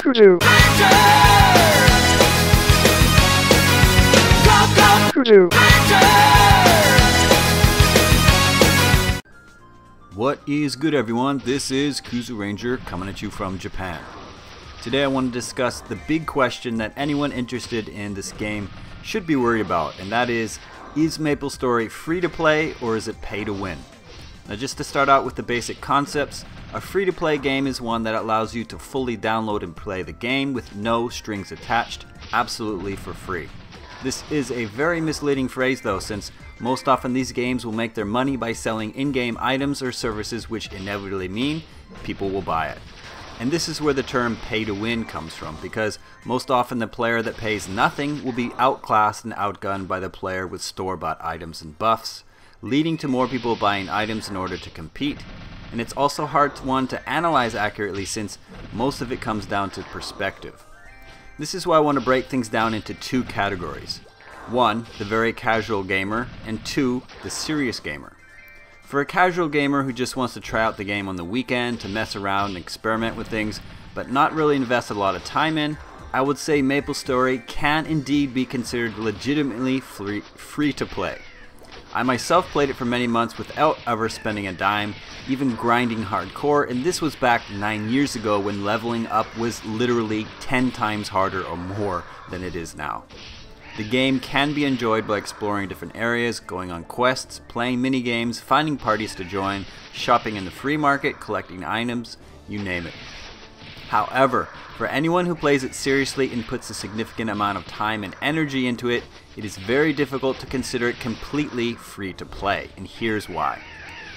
Kudu. Kudu. What is good, everyone? This is Kuzu Ranger coming at you from Japan. Today I want to discuss the big question that anyone interested in this game should be worried about, and that is MapleStory free to play or is it pay to win? Now, just to start out with the basic concepts, a free to play game is one that allows you to fully download and play the game with no strings attached, absolutely for free. This is a very misleading phrase though, since most often these games will make their money by selling in-game items or services, which inevitably mean people will buy it. And this is where the term pay to win comes from, because most often the player that pays nothing will be outclassed and outgunned by the player with store-bought items and buffs, leading to more people buying items in order to compete. And it's also hard to analyze accurately, since most of it comes down to perspective. This is why I want to break things down into two categories. One, the very casual gamer, and two, the serious gamer. For a casual gamer who just wants to try out the game on the weekend to mess around and experiment with things, but not really invest a lot of time in, I would say MapleStory can indeed be considered legitimately free to play. I myself played it for many months without ever spending a dime, even grinding hardcore, and this was back 9 years ago when leveling up was literally 10 times harder or more than it is now. The game can be enjoyed by exploring different areas, going on quests, playing mini-games, finding parties to join, shopping in the free market, collecting items, you name it. However, for anyone who plays it seriously and puts a significant amount of time and energy into it, it is very difficult to consider it completely free to play, and here's why.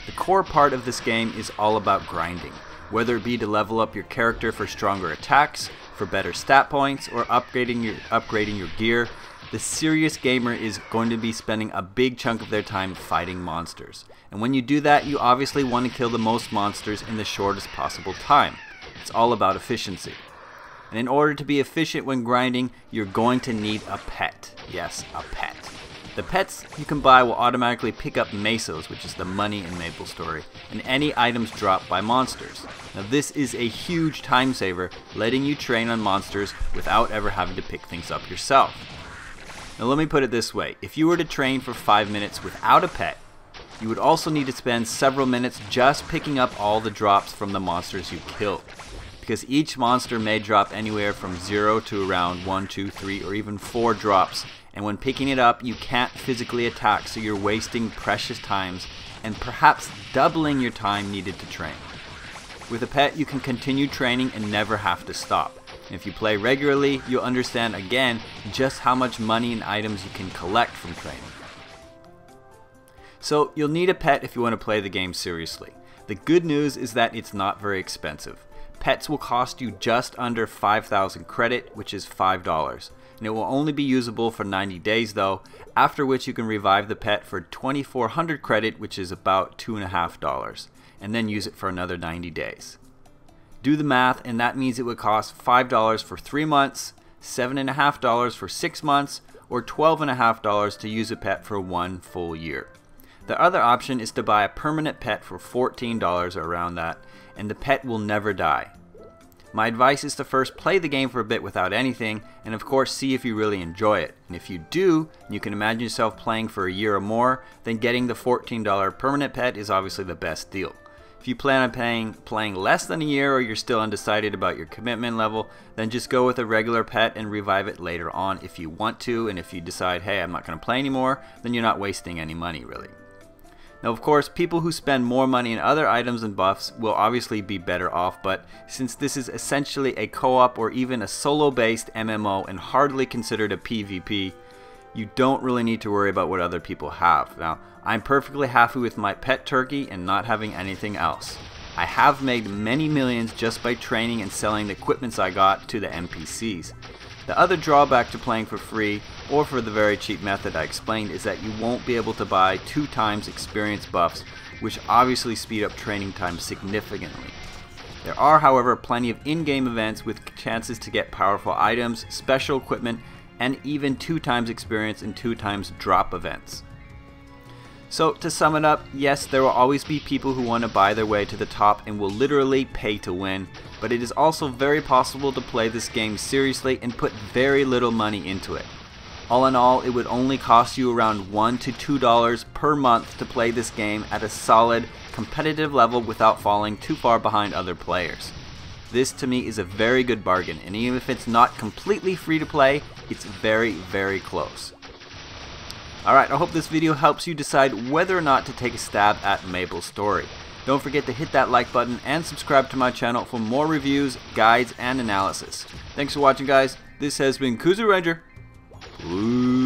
The core part of this game is all about grinding, whether it be to level up your character for stronger attacks, for better stat points, or upgrading your gear. The serious gamer is going to be spending a big chunk of their time fighting monsters. And when you do that, you obviously want to kill the most monsters in the shortest possible time. It's all about efficiency. And in order to be efficient when grinding, you're going to need a pet. Yes, a pet. The pets you can buy will automatically pick up mesos, which is the money in MapleStory, and any items dropped by monsters. Now this is a huge time saver, letting you train on monsters without ever having to pick things up yourself. Now let me put it this way, if you were to train for 5 minutes without a pet, you would also need to spend several minutes just picking up all the drops from the monsters you killed. Because each monster may drop anywhere from 0 to around 1, 2, 3, or even 4 drops, and when picking it up you can't physically attack, so you're wasting precious times and perhaps doubling your time needed to train. With a pet you can continue training and never have to stop. If you play regularly, you'll understand again just how much money and items you can collect from training. So you'll need a pet if you want to play the game seriously. The good news is that it's not very expensive. Pets will cost you just under 5,000 credit, which is $5. And it will only be usable for 90 days though, after which you can revive the pet for 2,400 credit, which is about $2.50, and then use it for another 90 days. Do the math, and that means it would cost $5 for 3 months, $7.50 for 6 months, or $12.50 to use a pet for 1 full year. The other option is to buy a permanent pet for $14 or around that, and the pet will never die. My advice is to first play the game for a bit without anything, and of course see if you really enjoy it. And if you do, and you can imagine yourself playing for a year or more, then getting the $14 permanent pet is obviously the best deal. If you plan on playing less than a year, or you're still undecided about your commitment level, then just go with a regular pet and revive it later on if you want to, and if you decide, hey, I'm not going to play anymore, then you're not wasting any money really. Now of course, people who spend more money in other items and buffs will obviously be better off, but since this is essentially a co-op or even a solo-based MMO and hardly considered a PvP, you don't really need to worry about what other people have. Now, I'm perfectly happy with my pet turkey and not having anything else. I have made many millions just by training and selling the equipments I got to the NPCs. The other drawback to playing for free, or for the very cheap method I explained, is that you won't be able to buy 2 times experience buffs, which obviously speed up training time significantly. There are, however, plenty of in-game events with chances to get powerful items, special equipment, and even 2 times experience and 2 times drop events. So to sum it up, yes, there will always be people who want to buy their way to the top and will literally pay to win, but it is also very possible to play this game seriously and put very little money into it. All in all, it would only cost you around $1 to $2 per month to play this game at a solid, competitive level without falling too far behind other players. This to me is a very good bargain, and even if it's not completely free to play, it's very, very close. Alright, I hope this video helps you decide whether or not to take a stab at MapleStory. Don't forget to hit that like button and subscribe to my channel for more reviews, guides, and analysis. Thanks for watching, guys. This has been Kuzu Ranger. Ooh.